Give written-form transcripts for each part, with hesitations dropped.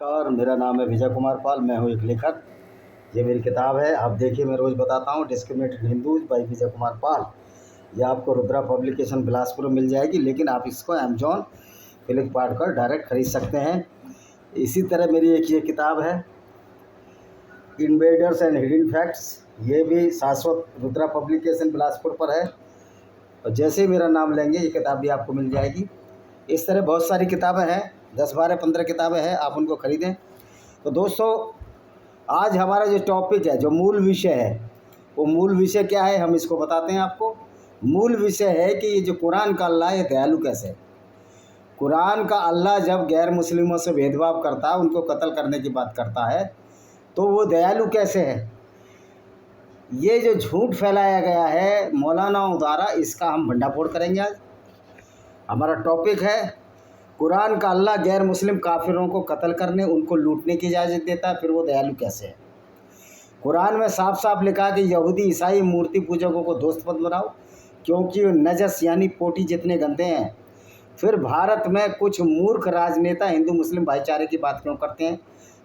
नमस्कार, मेरा नाम है विजय कुमार पाल। मैं हूँ एक लेखक। ये मेरी किताब है। आप देखिए, मैं रोज़ बताता हूँ discriminated Hindus bye Vijay Kumar Pal. ये आपको रुद्रा पब्लिकेशन बिलासपुर में मिल जाएगी, लेकिन आप इसको अमेजॉन, फ्लिपकार्ट पर डायरेक्ट खरीद सकते हैं। इसी तरह मेरी एक ये किताब है इन्वेडर्स एंड हिडन फैक्ट्स। ये भी शाश्वत रुद्रा पब्लिकेशन बिलासपुर पर है, और जैसे ही मेरा नाम लेंगे ये किताब भी आपको मिल जाएगी। इस तरह बहुत सारी किताबें हैं, 10, 12, 15 किताबें हैं, आप उनको ख़रीदें। तो दोस्तों, आज हमारा जो टॉपिक है, जो मूल विषय है, वो मूल विषय क्या है हम इसको बताते हैं आपको। मूल विषय है कि ये जो कुरान का अल्लाह है दयालु कैसे है। कुरान का अल्लाह जब गैर मुस्लिमों से भेदभाव करता है, उनको कत्ल करने की बात करता है, तो वो दयालु कैसे है। ये जो झूठ फैलाया गया है मौलानाओं द्वारा, इसका हम भंडाफोड़ करेंगे। आज हमारा टॉपिक है कुरान का अल्लाह गैर मुस्लिम काफिरों को कत्ल करने, उनको लूटने की इजाज़त देता है, फिर वो दयालु कैसे है। कुरान में साफ साफ लिखा कि यहूदी ईसाई मूर्ति पूजकों को दोस्त मत बनाओ, क्योंकि वो नजस यानी पोटी जितने गंदे हैं। फिर भारत में कुछ मूर्ख राजनेता हिंदू मुस्लिम भाईचारे की बात क्यों करते हैं,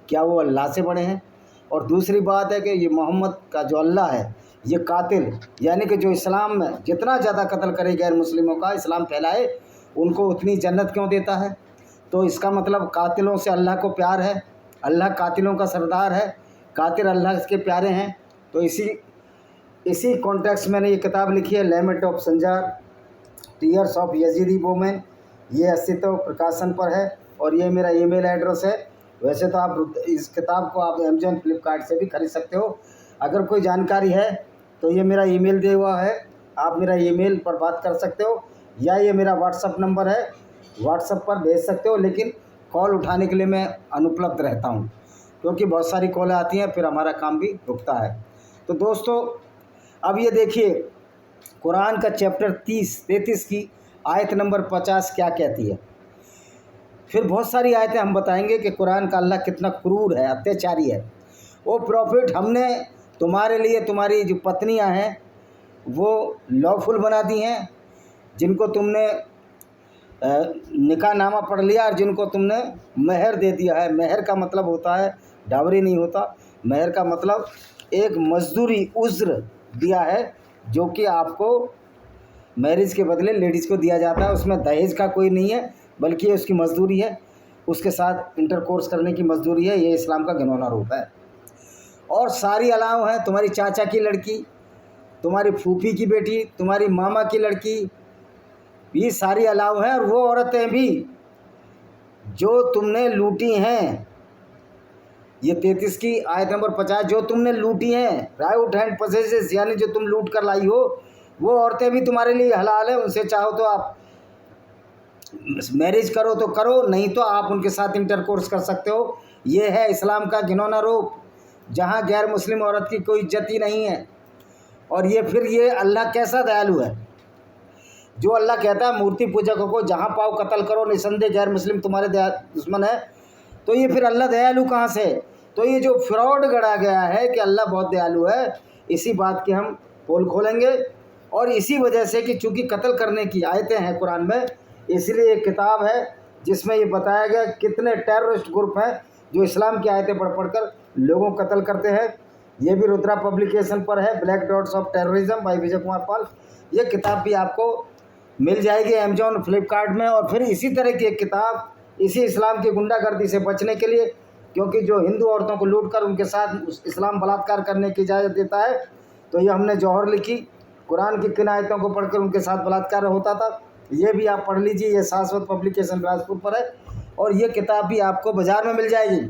क्या वो अल्लाह से बड़े हैं। और दूसरी बात है कि ये मोहम्मद का जो अल्लाह है ये कातिल, यानी कि जो इस्लाम में जितना ज़्यादा कत्ल करे गैर मुस्लिमों का, इस्लाम फैलाए, उनको उतनी जन्नत क्यों देता है। तो इसका मतलब कातिलों से अल्लाह को प्यार है, अल्लाह कातिलों का सरदार है, कातिल अल्लाह के प्यारे हैं। तो इसी कॉन्टेक्स्ट मैंने ये किताब लिखी है, lament of Sinjar, tears of Yazidi women. ये अस्तित्व प्रकाशन पर है, और ये मेरा ईमेल एड्रेस है। वैसे तो आप इस किताब को आप अमेजॉन, फ्लिपकार्ट से भी खरीद सकते हो। अगर कोई जानकारी है तो ये मेरा ईमेल दिया हुआ है, आप मेरा ईमेल पर बात कर सकते हो, या ये मेरा व्हाट्सअप नंबर है, व्हाट्सअप पर भेज सकते हो। लेकिन कॉल उठाने के लिए मैं अनुपलब्ध रहता हूँ, क्योंकि बहुत सारी कॉलें आती हैं, फिर हमारा काम भी रुकता है। तो दोस्तों, अब ये देखिए कुरान का चैप्टर 33 की आयत नंबर 50 क्या कहती है। फिर बहुत सारी आयतें हम बताएंगे कि कुरान का अल्लाह कितना क्रूर है, अत्याचारी है। ओ प्रॉफिट, हमने तुम्हारे लिए तुम्हारी जो पत्नियां हैं वो लॉफुल बना दी हैं, जिनको तुमने निकाह नामा पढ़ लिया, और जिनको तुमने मेहर दे दिया है। मेहर का मतलब होता है डावरी नहीं होता। मेहर का मतलब एक मजदूरी उज्र दिया है, जो कि आपको मैरिज के बदले लेडीज़ को दिया जाता है। उसमें दहेज का कोई नहीं है, बल्कि उसकी मजदूरी है, उसके साथ इंटरकोर्स करने की मजदूरी है। ये इस्लाम का घिनौना रूप है। और सारी अलाव हैं, तुम्हारी चाचा की लड़की, तुम्हारी फूफी की बेटी, तुम्हारी मामा की लड़की, ये सारी अलाव हैं। और वो औरतें भी जो तुमने लूटी हैं, ये 33 की आयत नंबर 50, जो तुमने लूटी हैं, राइट हैंड पसेसेस, यानी जो तुम लूट कर लाई हो, वो औरतें भी तुम्हारे लिए हलाल है। उनसे चाहो तो आप मैरिज करो तो करो, नहीं तो आप उनके साथ इंटरकोर्स कर सकते हो। ये है इस्लाम का घिनौना रूप, जहाँ गैर मुस्लिम औरत की कोई इज्जत ही नहीं है। और ये अल्लाह कैसा दयालु है, जो अल्लाह कहता है मूर्ति पूजकों को जहाँ पाओ कत्ल करो, निसंदेह गैर मुस्लिम तुम्हारे दुश्मन है। तो ये फिर अल्लाह दयालु कहाँ से। तो ये जो फ्रॉड गढ़ा गया है कि अल्लाह बहुत दयालु है, इसी बात की हम पोल खोलेंगे। और इसी वजह से कि चूँकि कत्ल करने की आयतें हैं कुरान में, इसलिए एक किताब है जिसमें ये बताया गया कितने टेररिस्ट ग्रुप हैं जो इस्लाम की आयतें पढ़ कर लोगों को कत्ल करते हैं। ये भी रुद्रा पब्लिकेशन पर है, black dots of terrorism by Vijay Kumar Pal. ये किताब भी आपको मिल जाएगी अमेजॉन, फ्लिपकार्ट में। और फिर इसी तरह की एक किताब, इसी इस्लाम की गुंडागर्दी से बचने के लिए, क्योंकि जो हिंदू औरतों को लूट कर उनके साथ इस्लाम बलात्कार करने की इजाज़त देता है, तो ये हमने जौहर लिखी, कुरान की किन आयतों को पढ़कर उनके साथ बलात्कार होता था। ये भी आप पढ़ लीजिए, ये शाश्वत पब्लिकेशन बिलासपुर पर है, और ये किताब भी आपको बाज़ार में मिल जाएगी।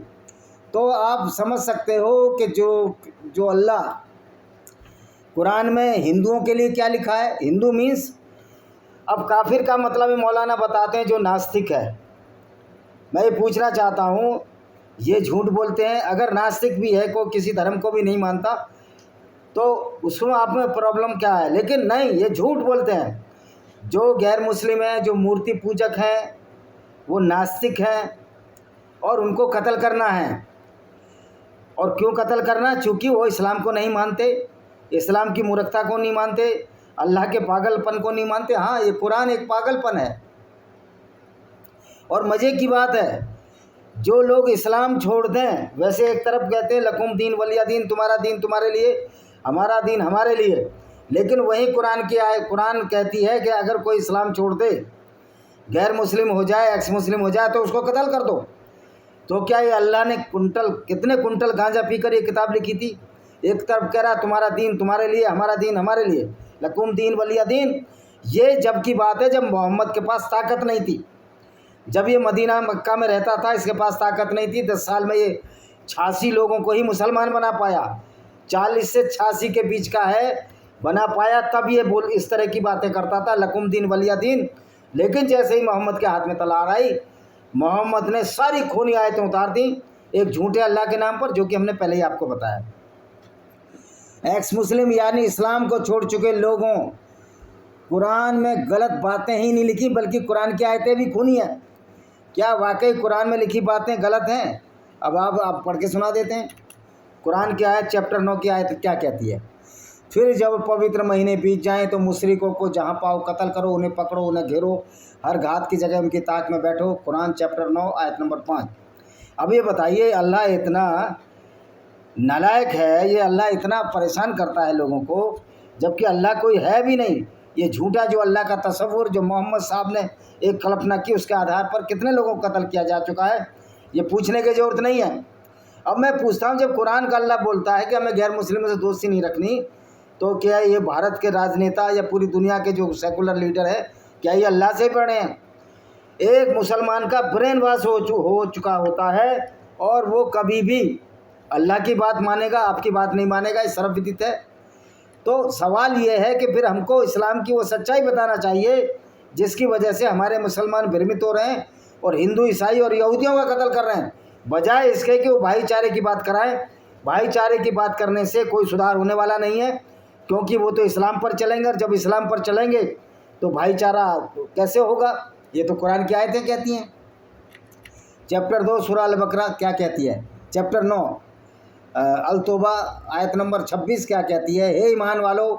तो आप समझ सकते हो कि जो अल्लाह कुरान में हिंदुओं के लिए क्या लिखा है। हिंदू मीन्स, अब काफिर का मतलब ही मौलाना बताते हैं जो नास्तिक है। मैं ये पूछना चाहता हूँ, ये झूठ बोलते हैं। अगर नास्तिक भी है, कोई किसी धर्म को भी नहीं मानता, तो उसमें आप में प्रॉब्लम क्या है। लेकिन नहीं, ये झूठ बोलते हैं। जो गैर मुस्लिम हैं, जो मूर्ति पूजक हैं, वो नास्तिक हैं, और उनको कत्ल करना है। और क्यों कत्ल करना, चूँकि वो इस्लाम को नहीं मानते, इस्लाम की मूर्खता को नहीं मानते, अल्लाह के पागलपन को नहीं मानते। हाँ, ये कुरान एक पागलपन है। और मज़े की बात है, جو لوگ اسلام چھوڑ دیں، ویسے ایک طرف کہتے ہیں لکم دین ولی دین، تمہارا دین تمہارے لیے، ہمارا دین ہمارے لیے، لیکن وہی قرآن کہتی ہے کہ اگر کوئی اسلام چھوڑ دے، غیر مسلم ہو جائے، ایکس مسلم ہو جائے، تو اس کو قتل کر دو۔ تو کیا یہ اللہ نے کتنے کنٹل گانجا پی کر یہ کتاب لکھی تھی؟ ایک طرف کہہ رہا تمہارا دین تمہارے لیے، ہمارا دین ہمارے لیے، لکم دین ولی دین۔ یہ جب کی بات ہے جب محمد کے پاس طاقت نہیں تھی، جب یہ مدینہ مکہ میں رہتا تھا، اس کے پاس طاقت نہیں تھی۔ 10 سال میں یہ 86 لوگوں کو ہی مسلمان بنا پایا، 40 سے 86 کے بیچ کا ہے، بنا پایا، تب یہ اس طرح کی باتیں کرتا تھا لکم دین ولی دین۔ لیکن جیسے ہی محمد کے ہاتھ میں تلوار آئی، محمد نے ساری خونی آیتیں اتار دیں ایک جھوٹے اللہ کے نام پر، جو کہ ہم نے پہلے ہی آپ کو بتایا۔ ایکس مسلم یعنی اسلام کو چھوڑ چکے لوگوں، قرآن میں غلط باتیں ہی نہیں لکھی بلکہ قرآن کی آیتیں بھی خونی ہیں۔ کیا واقعی قرآن میں لکھی باتیں غلط ہیں؟ اب آپ پڑھ کے سنا دیتے ہیں۔ قرآن کی آیت چیپٹر 9 کی آیت کیا کہتی ہے؟ پھر جب پوتر مہینے بیت جائیں تو مشرکوں کو جہاں پاؤ قتل کرو، انہیں پکڑو، انہیں گھیرو، ہر گھات کی جگہ ان کی طاق میں بیٹھو۔ قرآن چیپٹر 9 آیت نمبر 5۔ اب یہ بتائیے، اللہ اتنا نالائق ہے، یہ اللہ اتنا پریشان کرتا ہے لوگوں کو، جبکہ اللہ کوئی ہے بھی نہیں۔ یہ جھوٹا جو اللہ کا تصور جو محمد صاحب نے ایک کلپنا کی، اس کے آدھار پر کتنے لوگوں کو قتل کیا جا چکا ہے، یہ پوچھنے کی ضرورت نہیں ہے۔ اب میں پوچھتا ہوں، جب قرآن کا اللہ بولتا ہے کہ ہمیں غیر مسلموں سے دوستی نہیں رکھنی، تو کیا یہ بھارت کے راجنیتا یا پوری دنیا کے جو سیکولر لیڈر ہے، کیا یہ اللہ سے پڑھے ہیں؟ ایک مسلمان کا برین واش ہو چکا ہوتا ہے، اور وہ کبھی بھی اللہ کی بات مانے گا، آپ کی بات نہیں مانے گا، یہ سربودت ہے۔ تو سوال یہ ہے کہ پھر ہم کو اسلام کی وہ سچائی بتانا چاہیے جس کی وجہ سے ہمارے مسلمان بھرمت ہو رہے ہیں اور ہندو، عیسائی اور یہودیوں کا قتل کر رہے ہیں، بجائے اس کے کہ وہ بھائی چارے کی بات کرائیں۔ بھائی چارے کی بات کرنے سے کوئی سدھار ہونے والا نہیں ہے، کیونکہ وہ تو اسلام پر چلیں گے، اور جب اسلام پر چلیں گے تو بھائی چارہ کیسے ہوگا؟ یہ تو قرآن کی آیتیں کہتی ہیں۔ چیپٹر 2 سورہ البقرہ کیا کہتی ہے؟ چیپٹر 9 التوبہ آیت نمبر 26 کیا کہتی ہے؟ ہے ایمان والو،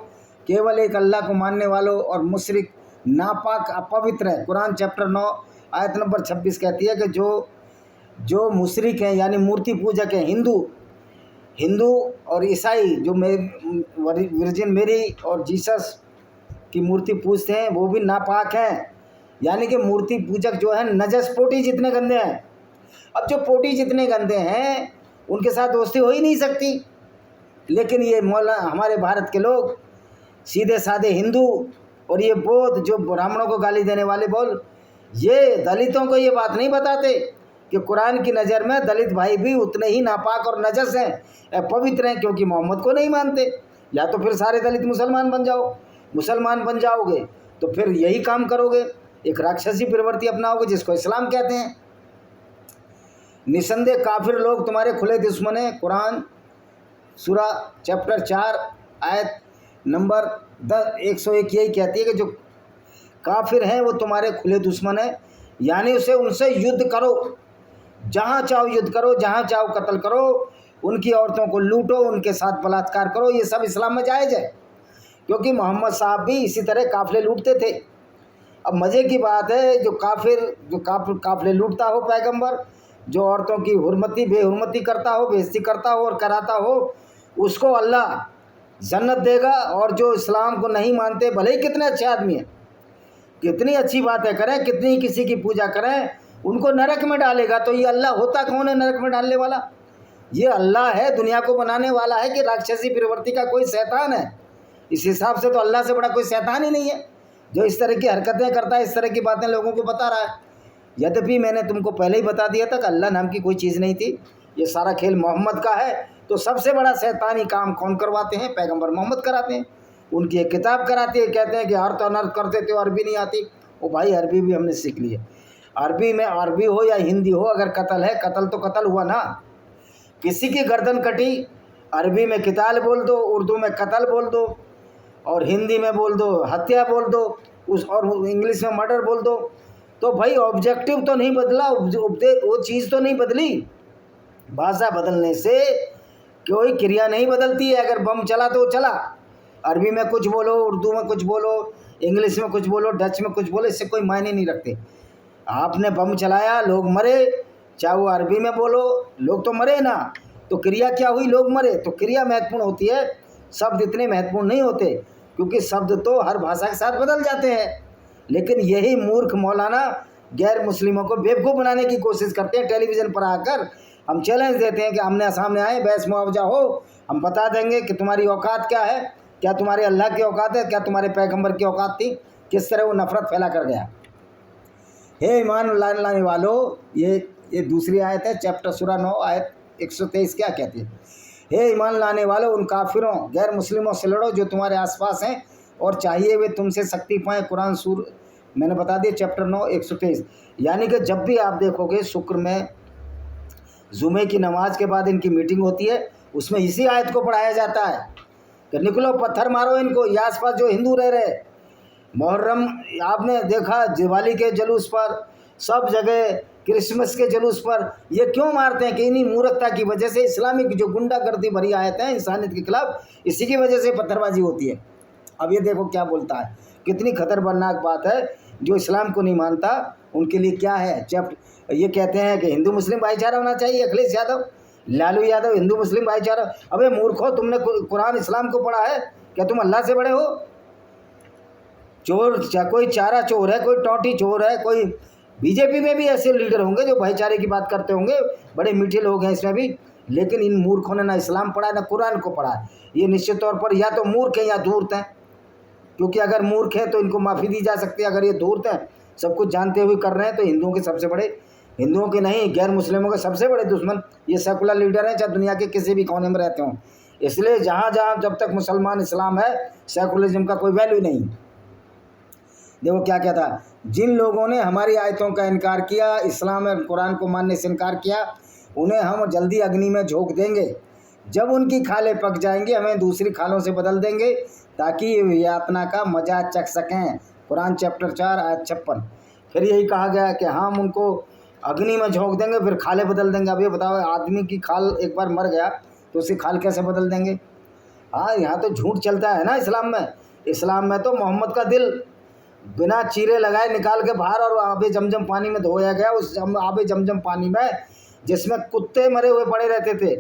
کیول ایک اللہ کو ماننے والوں اور مشرک ناپاک اپوتر ہے۔ قرآن چیپٹر 9 آیت نمبر 26 کہتی ہے کہ جو مشرک ہیں یعنی مورتی پوجک ہیں، ہندو اور عیسائی جو ورجن میری اور جیسس کی مورتی پوجتے ہیں، وہ بھی ناپاک ہیں، یعنی کہ مورتی پوجک جو ہیں نجس پوٹی جتنے گندے ہیں۔ اب جو پوٹی جتنے گندے ہیں ان کے ساتھ دوستی ہو ہی نہیں سکتی، لیکن یہ ہمارے بھارت کے لوگ سیدھے سادے ہندو اور یہ بودھ جو برہمنوں کو گالی دینے والے یہ دلتوں کو یہ بات نہیں بتاتے کہ قرآن کی نظر میں دلت بھائی بھی اتنے ہی ناپاک اور نجس ہیں، پوتر ہیں، کیونکہ محمد کو نہیں مانتے۔ یا تو پھر سارے دلت مسلمان بن جاؤ گے تو پھر یہی کام کرو گے، ایک راکشسی پرورتی اپناؤ گے جس کو اسلام کہتے ہیں۔ نسندے کافر لوگ تمہارے کھلے دشمن ہیں۔ قرآن سورہ چیپٹر 4 آیت نمبر 101 یہی کہتی ہے کہ جو کافر ہیں وہ تمہارے کھلے دشمن ہیں، یعنی ان سے یدھ کرو، جہاں چاہو یدھ کرو، جہاں چاہو قتل کرو، ان کی عورتوں کو لوٹو، ان کے ساتھ بلاತ್ಕಾರ کرو، یہ سب اسلام میں جائز ہے، کیونکہ محمد صاحب بھی اسی طرح قافلے لوٹتے تھے۔ اب مزے کی بات ہے، جو قافلے لوٹتا ہو پیغمبر، جو عورتوں کی بے حرمتی کرتا ہو، بےعزتی کرتا ہو اور کراتا ہو، اس کو اللہ جنت دے گا، اور جو اسلام کو نہیں مانتے، بھلے ہی کتنے اچھے آدمی ہیں، کتنی اچھی باتیں کریں، کتنی کسی کی پوجا کریں، ان کو نرک میں ڈالے گا۔ تو یہ اللہ ہوتا کون ہے نرک میں ڈالنے والا؟ یہ اللہ ہے، دنیا کو بنانے والا ہے، کہ راکشسی پرورتی کا کوئی شیطان ہے؟ اس حساب سے تو اللہ سے بڑا کوئی شیطان ہی نہیں ہے جو اس طرح کی حرکتیں کرتا ہے، اس طرح کی باتیں لوگوں کو بتا رہا ہے۔ یدپی میں نے تم کو پہلے ہی بتا دیا تھا کہ اللہ نام کی کوئی چیز نہیں تھی، یہ سارا کھیل محمد کا ہے۔ تو سب سے بڑا شیطانی کام کون کرواتے ہیں؟ پیغمبر محمد کراتے ہیں، ان کی ایک کتاب کراتے ہیں، کہتے ہیں کہ ہر تو انرتھ کرتے تھے، عربی نہیں آتی۔ وہ بھائی عربی بھی ہم نے سیکھ لی ہے، عربی میں عربی ہو یا ہندی ہو، اگر قتل ہے، قتل تو قتل ہوا نا، کسی کی گردن کٹی، عربی میں قتال بول دو، اردو میں قتل بول دو، اور ہندی میں بول دو ہتیا بول دو، اور انگلش میں مرڈر بول دو، تو بھائی آبجیکٹو تو نہیں بدلا، وہ چیز تو نہیں بدلی۔ بھاشا بدلنے سے کوئی کریا نہیں بدلتی ہے، اگر بم چلا تو چلا، عربی میں کچھ بولو، اردو میں کچھ بولو، انگلش میں کچھ بولو، ڈچ میں کچھ بولو، اس سے کوئی معنی نہیں رکھتے۔ آپ نے بم چلایا، لوگ مرے، चाहे वो अरबी में बोलो, लोग तो मरे ना, तो क्रिया क्या हुई, लोग मरे। तो क्रिया महत्वपूर्ण होती है, शब्द इतने महत्वपूर्ण नहीं होते, क्योंकि शब्द तो हर भाषा के साथ बदल जाते हैं। लेकिन यही मूर्ख मौलाना गैर मुस्लिमों को बेवकूफ़ बनाने की कोशिश करते हैं। टेलीविज़न पर आकर हम चैलेंज देते हैं कि आमने सामने आए, बहस मुआवजा हो, हम बता देंगे कि तुम्हारी औकात क्या है, क्या तुम्हारे अल्लाह की औकात है, क्या तुम्हारे पैगंबर की औकात थी। किस तरह वो नफरत फैला कर गया। हे ईमान लाने वालों, ये दूसरी आयत है, चैप्टर सूरा 9 आयत 123 क्या कहती है। हे ईमान लाने वालों, उन काफिरों गैर मुस्लिमों से लड़ो जो तुम्हारे आसपास हैं, और चाहिए वे तुमसे शक्ति पाएँ। कुरान सूर मैंने बता दिया, चैप्टर 9 123। यानी कि जब भी आप देखोगे शुक्र में जुमे की नमाज के बाद इनकी मीटिंग होती है, उसमें इसी आयत को पढ़ाया जाता है कि निकलो पत्थर मारो इनको, ये आसपास जो हिंदू रह रहे। मुहर्रम आपने देखा, दिवाली के जुलूस पर, सब जगह क्रिसमस के जुलूस पर ये क्यों मारते हैं कि इन्हीं मूर्खता की वजह से, इस्लामिक जो गुंडागर्दी भरी आयत है इंसानियत के खिलाफ, इसी की वजह से पत्थरबाजी होती है। अब ये देखो क्या बोलता है, कितनी खतरनाक बात है। जो इस्लाम को नहीं मानता उनके लिए क्या है। जब ये कहते हैं कि हिंदू मुस्लिम भाईचारा होना चाहिए, अखिलेश यादव, लालू यादव, हिंदू मुस्लिम भाईचारा। अबे मूर्खो, तुमने कुरान इस्लाम को पढ़ा है क्या? तुम अल्लाह से बड़े हो? चोर, कोई चारा चोर है, कोई टोटी चोर है, कोई बीजेपी में भी ऐसे लीडर होंगे जो भाईचारे की बात करते होंगे, बड़े मीठे लोग हैं इसमें भी। लेकिन इन मूर्खों ने ना इस्लाम पढ़ा है ना कुरान को पढ़ा है। ये निश्चित तौर पर या तो मूर्ख हैं या धूर्त हैं, क्योंकि अगर मूर्ख हैं तो इनको माफ़ी दी जा सकती है। अगर ये धूर्त हैं, सब कुछ जानते हुए कर रहे हैं, तो हिंदुओं के सबसे बड़े, हिंदुओं के नहीं गैर मुस्लिमों के सबसे बड़े दुश्मन ये सेकुलर लीडर हैं, चाहे दुनिया के किसी भी कोने में रहते हों। इसलिए जहाँ जहाँ जब तक मुसलमान इस्लाम है, सेकुलरिज्म का कोई वैल्यू नहीं। देखो क्या कहता, जिन लोगों ने हमारी आयतों का इनकार किया, इस्लाम और कुरान को मानने से इनकार किया, उन्हें हम जल्दी अग्नि में झोंक देंगे। जब उनकी खालें पक जाएंगी, हमें दूसरी खालों से बदल देंगे ताकि यातना का मजा चख सकें। कुरान चैप्टर 4 आयत 56। फिर यही कहा गया कि हम उनको अग्नि में झोंक देंगे, फिर खालें बदल देंगे। अब ये बताओ, आदमी की खाल एक बार मर गया तो उसकी खाल कैसे बदल देंगे? हाँ, यहाँ तो झूठ चलता है ना इस्लाम में। इस्लाम में तो मोहम्मद का दिल बिना चीरे लगाए निकाल के बाहर और आबे जमजम पानी में धोया गया। उस आबे जमजम पानी में जिसमें कुत्ते मरे हुए पड़े रहते थे,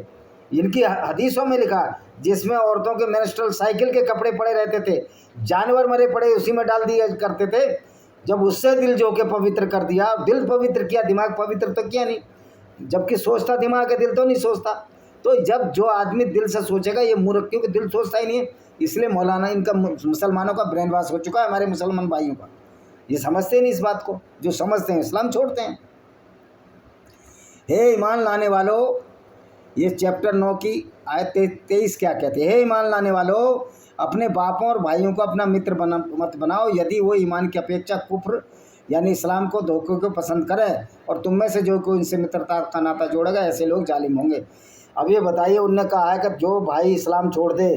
इनकी हदीसों में लिखा, जिसमें औरतों के मेंस्ट्रुअल साइकिल के कपड़े पड़े रहते थे, जानवर मरे पड़े उसी में डाल दिया करते थे। जब उससे दिल जो के पवित्र कर दिया, दिल पवित्र किया, दिमाग पवित्र तो किया नहीं, जबकि सोचता दिमाग है, दिल तो नहीं सोचता। तो जब जो आदमी दिल से सोचेगा, ये मूर्ख, क्योंकि दिल सोचता ही नहीं है। इसलिए मौलाना इनका मुसलमानों का ब्रेन वॉश हो चुका है, हमारे मुसलमान भाइयों का। ये समझते नहीं इस बात को, जो समझते हैं इस्लाम छोड़ते हैं। हे ईमान लाने वालों, ये चैप्टर 9 की आयत 23 क्या कहते हैं। हे ईमान लाने वालों, अपने बापों और भाइयों को अपना मित्र मत बनाओ, यदि वो ईमान की अपेक्षा कुफ्र यानी इस्लाम को धोखे को पसंद करे, और तुम में से जो कोई इनसे मित्रता का नाता जोड़ेगा, ऐसे लोग जालिम होंगे। अब ये बताइए, उनने कहा है कि जो भाई इस्लाम छोड़ दे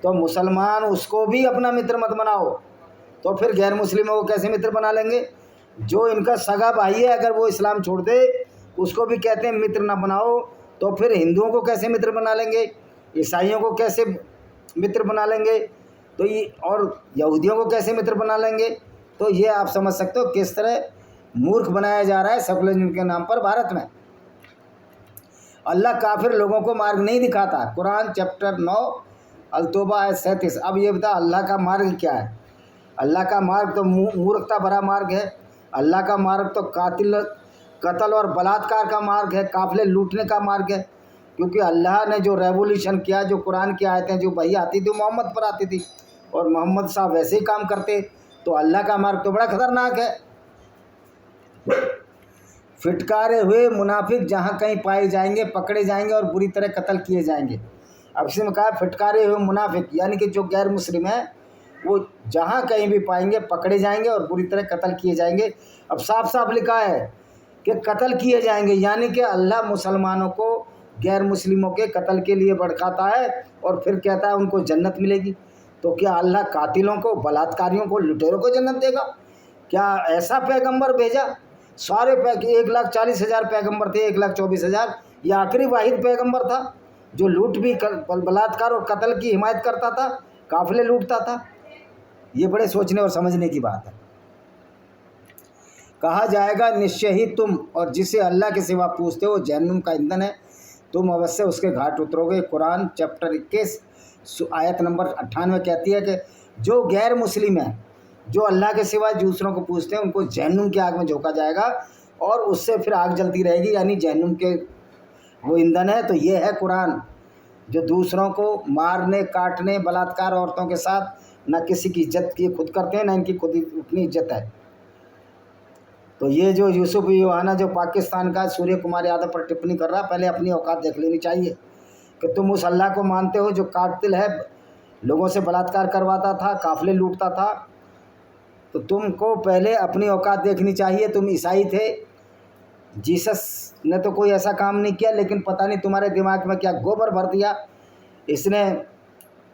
तो मुसलमान उसको भी अपना मित्र मत बनाओ, तो फिर गैर मुस्लिमों को कैसे मित्र बना लेंगे? जो इनका सगा भाई है, अगर वो इस्लाम छोड़ दे, उसको भी कहते हैं मित्र ना बनाओ, तो फिर हिंदुओं को कैसे मित्र बना लेंगे? ईसाइयों को कैसे मित्र बना लेंगे? तो ये, और यहूदियों को कैसे मित्र बना लेंगे? तो ये आप समझ सकते हो किस तरह मूर्ख बनाया जा रहा है सेकुलरिज्म के नाम पर भारत में। अल्लाह काफिर लोगों को मार्ग नहीं दिखाता। कुरान चैप्टर 9 अल-तौबा आयत 37। अब ये बता, अल्लाह का मार्ग क्या है? अल्लाह का मार्ग तो मूर्खता भरा मार्ग है। अल्लाह का मार्ग तो कत्ल और बलात्कार का मार्ग है, काफिले लूटने का मार्ग है। क्योंकि अल्लाह ने जो रेवोल्यूशन किया, जो कुरान की आयतें जो वही आती थी मोहम्मद पर आती थी, और मोहम्मद साहब वैसे ही काम करते, तो अल्लाह का मार्ग तो बड़ा खतरनाक है। फिटकारे हुए मुनाफिक जहाँ कहीं पाए जाएंगे, पकड़े जाएंगे और बुरी तरह कत्ल किए जाएंगे। अब इसमें कहा फिटकारे हुए मुनाफिक, यानी कि जो गैर मुस्लिम है, वो जहाँ कहीं भी पाएंगे पकड़े जाएंगे और बुरी तरह कत्ल किए जाएंगे। अब साफ साफ लिखा है कि कत्ल किए जाएंगे, यानी कि अल्लाह मुसलमानों को गैर मुस्लिमों के कत्ल के लिए भड़काता है और फिर कहता है उनको जन्नत मिलेगी। तो क्या अल्लाह कातिलों को, बलात्कारियों को, लुटेरों को जन्नत देगा? क्या ऐसा पैगंबर भेजा? सारे 1,40,000 पैगंबर थे, 1,24,000। ये आखिरी वाहिद पैगंबर था जो लूट भी बलात्कार और कत्ल की हिमायत करता था, काफिले लूटता था। ये बड़े सोचने और समझने की बात है। کہا جائے گا نشچय ہی تم اور جسے اللہ کے سوا پوچھتے ہو جہنم کا ایندھن ہے، تم اوشیہ اس کے گھاٹ اترو گے۔ قرآن چیپٹر 21 آیت نمبر 98 کہتی ہے کہ جو غیر مسلم ہیں، جو اللہ کے سوا دوسروں کو پوچھتے ہیں، ان کو جہنم کی آگ میں جھونکا جائے گا اور اس سے پھر آگ جلتی رہے گی، یعنی جہنم کے وہ ایندھن ہے۔ تو یہ ہے قرآن، جو دوسروں کو مارنے کاٹنے بلاత్కాر عورتوں کے ساتھ نہ کسی کی عزت کی خود کرتے ہیں، نہ ان کی خود اپنی عزت ہے۔ تو یہ جو یوسف یوحنا جو پاکستان کا سوریہ کمار یادو پر ٹپنی کر رہا، پہلے اپنی اوقات دیکھ لینی چاہیے کہ تم اس اللہ کو مانتے ہو جو قاتل ہے، لوگوں سے بلاత్కాر کرواتا تھا، قافلے لوٹتا تھا، تو تم کو پہلے اپنی اوقات دیکھنی چاہیے۔ تم عیسائی تھے، جیسس نے تو کوئی ایسا کام نہیں کیا، لیکن پتہ نہیں تمہارے دماغ میں کیا گوبر بھر دیا اس نے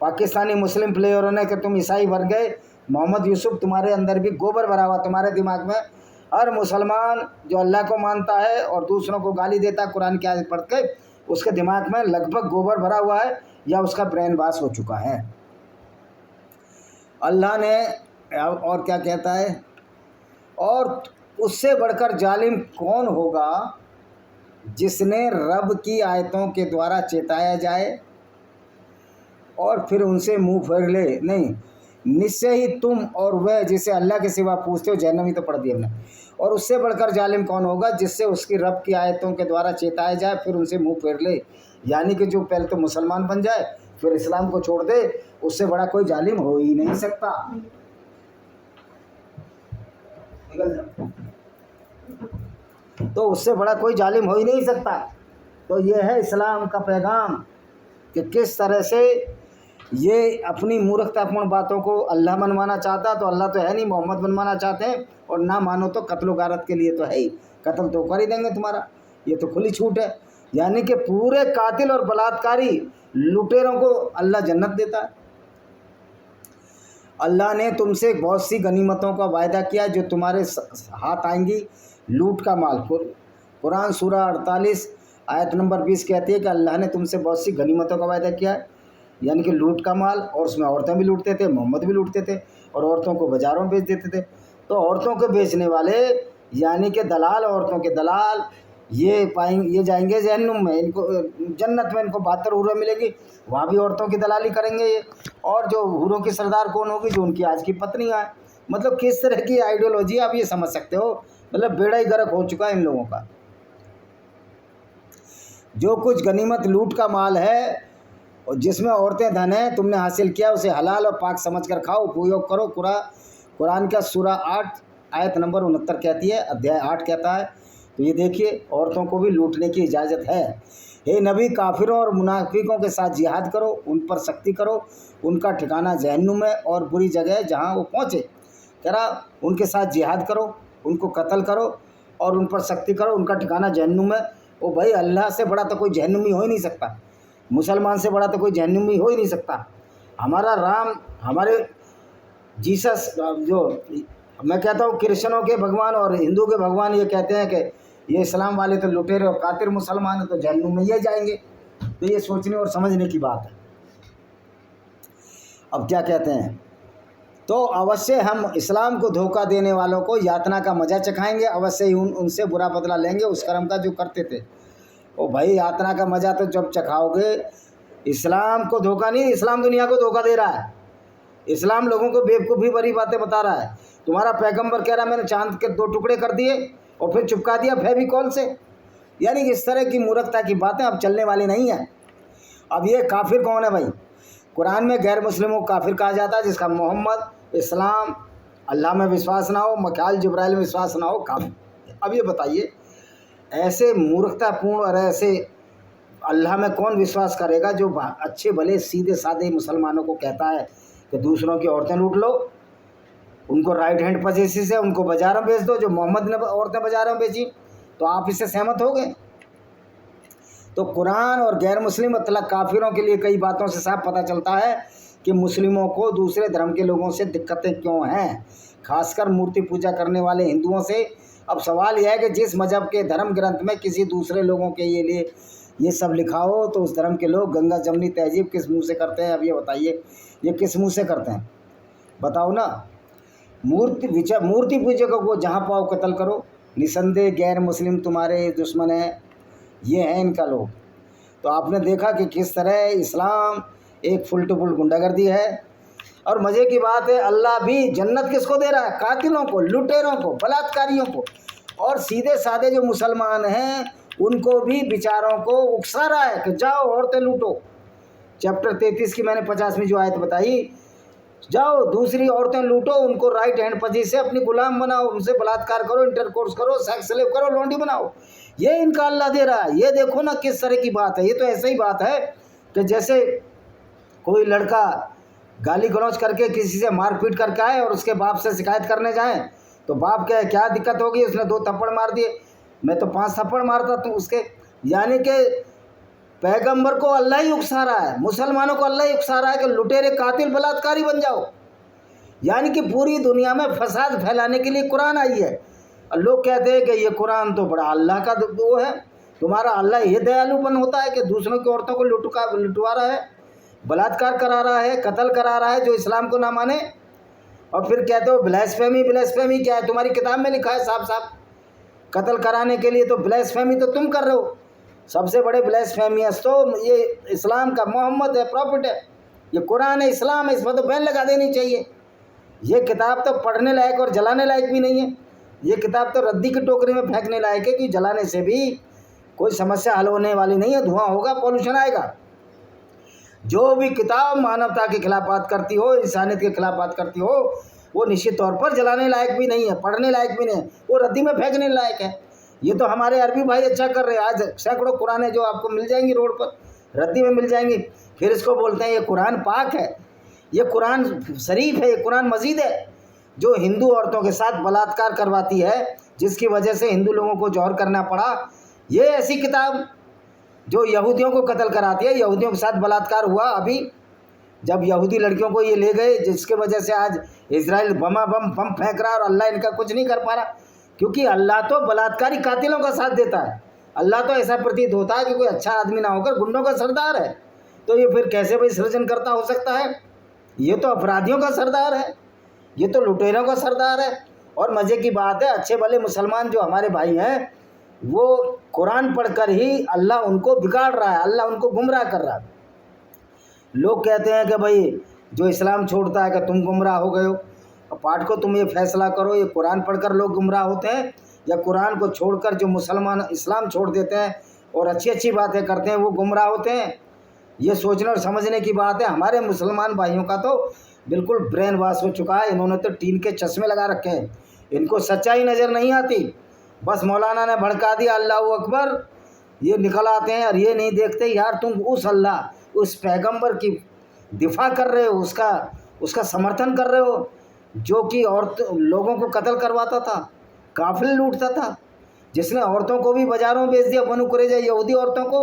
پاکستانی مسلم پلیئروں نے کہ تم عیسائی بن گئے۔ محمد یوسف تمہارے اندر بھی گوبر بھرا ہوا، تمہارے دماغ میں ہر مسلمان جو اللہ کو مانتا ہے اور دوسروں کو گالی دیتا ہے قرآن کی آیت پڑھ کے، اس کے دماغ میں لگ بھگ گوبر بھرا ہوا ہے یا اس کا برین واش ہو چکا ہے۔ اللہ نے اور کیا کہتا ہے، اور اس سے بڑھ کر ظالم کون ہوگا جس نے رب کی آیتوں کے دوارا چیتایا جائے اور پھر ان سے منہ پھیر لے۔ نہیں، نشچय ہی تم اور وہ جسے اللہ کے سوا پوچھتے ہو جہنم ہی تو پڑھ دیا ہم نے۔ اور اس سے بڑھ کر ظالم کون ہوگا جس سے اس کی رب کی آیتوں کے دوارا چیتایا جائے پھر ان سے منہ پھیر لے، یعنی کہ جو پہلے تو مسلمان بن جائے پھر اسلام کو چھوڑ دے، اس سے بڑا کوئی ظالم ہو ہی نہیں سکتا۔ تو اس سے بڑا کوئی ظالم ہو ہی نہیں سکتا۔ تو یہ ہے اسلام کا پیغام کہ کس طرح سے یہ اپنی مورختاپورن باتوں کو اللہ منوانا چاہتا، تو اللہ تو ہے نہیں، محمد منوانا چاہتے ہیں، اور نہ مانو تو قتل و غارت کے لیے تو ہے ہی، قتل تو کر ہی دیں گے تمہارا، یہ تو کھلی چھوٹ ہے۔ یعنی کہ پورے قاتل اور بلاత్కాری لٹیروں کو اللہ جنت دیتا ہے۔ اللہ نے تم سے بہت سی غنیمتوں کا وعدہ کیا جو تمہارے ہاتھ آئیں گی، لوٹ کا مال۔ قرآن سورہ 48 آیت نمبر 20 کہتی ہے کہ اللہ نے تم سے بہت سی غنیمتوں کا وعدہ کیا ہے، یعنی کہ لوٹ کا مال، اور اس میں عورتیں بھی لوٹتے تھے، محمد بھی لوٹتے تھے، اور عورتوں کو بازاروں میں بیچ دیتے تھے۔ تو عورتوں کو بیچنے والے یعنی کہ دلال، عورتوں کے دلال، یہ جائیں گے جہنم میں، ان کو جنت میں ان کو 72 حوریں ملے گی، وہاں بھی عورتوں کی دلالی کریں گے یہ۔ اور جو حوروں کی سردار کون ہوگی؟ جو ان کی آج کی پتنیاں ہیں۔ مطلب کس طرح کی آئیڈیالوجی آپ یہ سمجھ سکتے ہو، مطلب بیڑا ہی غرق ہو چکا ہے ان لوگوں کا۔ جو کچھ غنیمت لوٹ کا مال ہے اور جس میں عورتیں دھن ہیں تم نے حاصل کیا، اسے حلال اور پاک سمجھ کر کھاؤ، اپیوگ کرو۔ قرآن کا سورہ 8 آیت نمبر 69 کہتی ہے، ادھیائے 8 کہتا ہے۔ تو یہ دیکھیے عورتوں کو بھی لوٹنے کی اجازت ہے۔ اے نبی، کافروں اور منافقوں کے ساتھ جہاد کرو، ان پر سختی کرو، ان کا ٹھکانہ جہنم ہے اور بری جگہ ہے جہاں وہ پہنچے۔ کہہ رہا ان کے ساتھ جہاد کرو، ان کو قتل کرو اور ان پر سختی کرو، ان کا ٹھکانہ جہنم ہے۔ او بھائی، اللہ سے بڑا تو کوئی جہنمی ہو ہی نہیں سکتا، مسلمان سے بڑا تو کوئی جہنمی ہو ہی نہیں سکتا۔ ہمارا رام، ہمارے جیسس، جو میں کہتا ہوں کرسچنوں کے بھگوان اور ہندو کے بھگوان یہ کہتے ہیں کہ یہ اسلام والے تو لٹیرے اور قاتل مسلمان ہیں تو جہنم میں یہ جائیں گے۔ تو یہ سوچنے اور سمجھنے کی بات ہے۔ اب کیا کہتے ہیں، تو اوشیہ ہم اسلام کو دھوکہ دینے والوں کو یاتنا کا مزہ چکھائیں گے، اوشیہ ہی ان سے برا بدلہ لیں گے اس کرم کا جو کرتے تھے۔ او بھائی، یاتنا کا مزہ تو جب چکھاؤ گے، اسلام کو دھوکہ نہیں، اسلام دنیا کو دھوکہ دے رہا ہے۔ اسلام لوگوں کو بیوقوفی بھری باتیں بتا رہا ہے۔ تمہارا پیغمبر کہہ رہا ہے میں نے چاند کے 2 ٹکڑے کر دیے اور پھر چپکا دیا فیویکول سے۔ یعنی اس طرح کی مورختہ کی باتیں اب چلنے والی نہیں ہیں۔ اب یہ کافر کون ہے بھائی؟ قرآن میں غیر مسلموں کو کافر کہا جاتا ہے جس کا محمد، اسلام، اللہ میں وشواس نہ ہو، مکائیل جبرائیل میں وشواس نہ ہو، کافر۔ اب یہ بتائیے ایسے مورختہ پورن اور ایسے اللہ میں کون وشواس کرے گا جو اچھے بھلے سیدھے سادے مسلمانوں کو کہتا ہے کہ دوسروں کی عورتیں لوٹ لو، ان کو رائٹ ہینڈ پوزیشن سے ان کو بازاروں میں بیچ دو، جو محمد نے عورتیں بازاروں میں بیچی، تو آپ اس سے سہمت ہو گئے؟ تو قرآن اور غیر مسلم مطلب کافروں کے لیے کئی باتوں سے صاف پتہ چلتا ہے کہ مسلموں کو دوسرے دھرم کے لوگوں سے دقتیں کیوں ہیں، خاص کر مورتی پوجا کرنے والے ہندوؤں سے۔ اب سوال یہ ہے کہ جس مذہب کے دھرم گرنتھ میں کسی دوسرے لوگوں کے لیے یہ سب لکھا ہو تو اس دھرم کے لوگ گنگا جمنی تہذیب کس منہ سے کرتے ہیں؟ اب یہ بتائیے، یہ کس منہ سے کرتے ہیں؟ بتاؤ نا۔ मूर्ति पूजकों को जहाँ पाओ कत्ल करो, निसंदेह गैर मुस्लिम तुम्हारे दुश्मन हैं, ये हैं इनका लोग। तो आपने देखा कि किस तरह इस्लाम एक फुल टू फुल गुंडागर्दी है। और मज़े की बात है, अल्लाह भी जन्नत किसको दे रहा है? कातिलों को, लुटेरों को, बलात्कारियों को। और सीधे साधे जो मुसलमान हैं उनको भी बेचारों को उकसा रहा है कि जाओ औरतें लूटो। चैप्टर 33 की मैंने 50वीं जो आयत बताई, जाओ दूसरी औरतें लूटो, उनको राइट हैंड पति से अपनी गुलाम बनाओ, उनसे बलात्कार करो, इंटरकोर्स करो, सेक्स स्लेव करो, लौंडी बनाओ। ये इनका अल्लाह दे रहा है। ये देखो ना किस तरह की बात है। ये तो ऐसे ही बात है कि जैसे कोई लड़का गाली गलौज करके किसी से मारपीट करके आए और उसके बाप से शिकायत करने जाएं तो बाप कहे क्या दिक्कत होगी, उसने 2 थप्पड़ मार दिए, मैं तो 5 थप्पड़ मारता तू उसके। यानी कि पैगंबर को अल्लाह ही उकसा रहा है, मुसलमानों को अल्लाह ही उकसा रहा है कि लुटेरे, कातिल, बलात्कारी बन जाओ। यानी कि पूरी दुनिया में फसाद फैलाने के लिए कुरान आई है। और लोग कहते हैं कि ये कुरान तो बड़ा अल्लाह का वो है। तुम्हारा अल्लाह ये दयालुपन होता है कि दूसरों की औरतों को लुटवा रहा है, बलात्कार करा रहा है, कत्ल करा रहा है जो इस्लाम को ना माने। और फिर कहते हो ब्लास्फेमी। ब्लास्फेमी क्या है? तुम्हारी किताब में लिखा है साफ साफ, कत्ल कराने के लिए। तो ब्लास्फेमी तो तुम कर रहे हो। सबसे बड़े ब्लास्फेमियस तो ये इस्लाम का मोहम्मद है, प्रॉफिट है, ये कुरान है, इस्लाम है, इस पर तो बैन लगा देनी चाहिए। ये किताब तो पढ़ने लायक और जलाने लायक भी नहीं है। ये किताब तो रद्दी की टोकरी में फेंकने लायक है कि जलाने से भी कोई समस्या हल होने वाली नहीं है, धुआं होगा, पॉल्यूशन आएगा। जो भी किताब मानवता के खिलाफ बात करती हो, इंसानियत के खिलाफ बात करती हो, वो निश्चित तौर पर जलाने लायक भी नहीं है, पढ़ने लायक भी नहीं है, वो रद्दी में फेंकने लायक है। ये तो हमारे अरबी भाई अच्छा कर रहे हैं। आज सैकड़ों कुरानें जो आपको मिल जाएंगी रोड पर, रद्दी में मिल जाएंगी। फिर इसको बोलते हैं ये कुरान पाक है, ये कुरान शरीफ है, ये कुरान मजीद है, जो हिंदू औरतों के साथ बलात्कार करवाती है, जिसकी वजह से हिंदू लोगों को जौहर करना पड़ा। ये ऐसी किताब जो यहूदियों को कत्ल कराती है, यहूदियों के साथ बलात्कार हुआ अभी जब यहूदी लड़कियों को ये ले गए, जिसके वजह से आज इजराइल बम फेंक रहा है और अल्लाह इनका कुछ नहीं कर पा रहा। क्योंकि अल्लाह तो बलात्कारी कातिलों का साथ देता है। अल्लाह तो ऐसा प्रतीत होता है कि कोई अच्छा आदमी ना होकर गुंडों का सरदार है। तो ये फिर कैसे भाई सृजनकर्ता हो सकता है? ये तो अपराधियों का सरदार है, ये तो लुटेरों का सरदार है। और मज़े की बात है, अच्छे भले मुसलमान जो हमारे भाई हैं वो कुरान पढ़कर ही अल्लाह उनको बिगाड़ रहा है, अल्लाह उनको गुमराह कर रहा है। लोग कहते हैं कि भाई जो इस्लाम छोड़ता है कि तुम गुमराह हो गए हो। पाठ को तुम ये फैसला करो, ये कुरान पढ़कर लोग गुमराह होते हैं या कुरान को छोड़कर जो मुसलमान इस्लाम छोड़ देते हैं और अच्छी अच्छी बातें करते हैं वो गुमराह होते हैं। ये सोचने और समझने की बात है। हमारे मुसलमान भाइयों का तो बिल्कुल ब्रेन वॉश हो चुका है। इन्होंने तो टीन के चश्मे लगा रखे हैं, इनको सच्चाई नज़र नहीं आती। बस मौलाना ने भड़का दिया अल्लाह अकबर, ये निकल आते हैं और ये नहीं देखते यार तुम उस अल्लाह, उस पैगंबर की दिफा कर रहे हो, उसका समर्थन कर रहे हो जो कि लोगों को कत्ल करवाता था, काफिले लूटता था, जिसने औरतों को भी बाज़ारों में बेच दिया, बनु कुरैज़ा यहूदी औरतों को।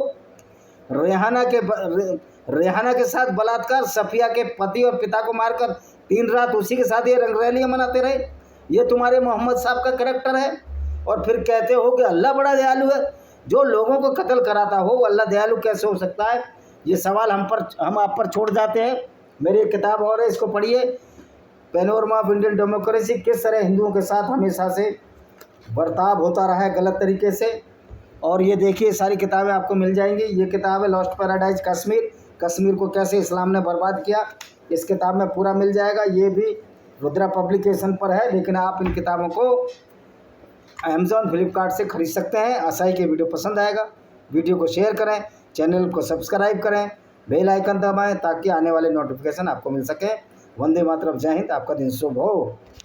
रेहाना के साथ बलात्कार, सफिया के पति और पिता को मारकर 3 रात उसी के साथ ये रंगरैलियाँ मनाते रहे। ये तुम्हारे मोहम्मद साहब का करैक्टर है। और फिर कहते हो कि अल्लाह बड़ा दयालु है। जो लोगों को कत्ल कराता हो वो अल्लाह दयालु कैसे हो सकता है? ये सवाल हम आप पर छोड़ जाते हैं। मेरी एक किताब और है, इसको पढ़िए, पैनोरमा ऑफ इंडियन डेमोक्रेसी, किस तरह हिंदुओं के साथ हमेशा से बर्ताव होता रहा है गलत तरीके से। और ये देखिए सारी किताबें आपको मिल जाएंगी। ये किताब है लॉस्ट पैराडाइज कश्मीर को कैसे इस्लाम ने बर्बाद किया, इस किताब में पूरा मिल जाएगा। ये भी रुद्रा पब्लिकेशन पर है, लेकिन आप इन किताबों को अमेज़ॉन फ्लिपकार्ट से खरीद सकते हैं। आशा है कि वीडियो पसंद आएगा। वीडियो को शेयर करें, चैनल को सब्सक्राइब करें, बेल आइकन दबाएं ताकि आने वाले नोटिफिकेशन आपको मिल सके। वंदे मातरम, जय हिंद, आपका दिन शुभ हो।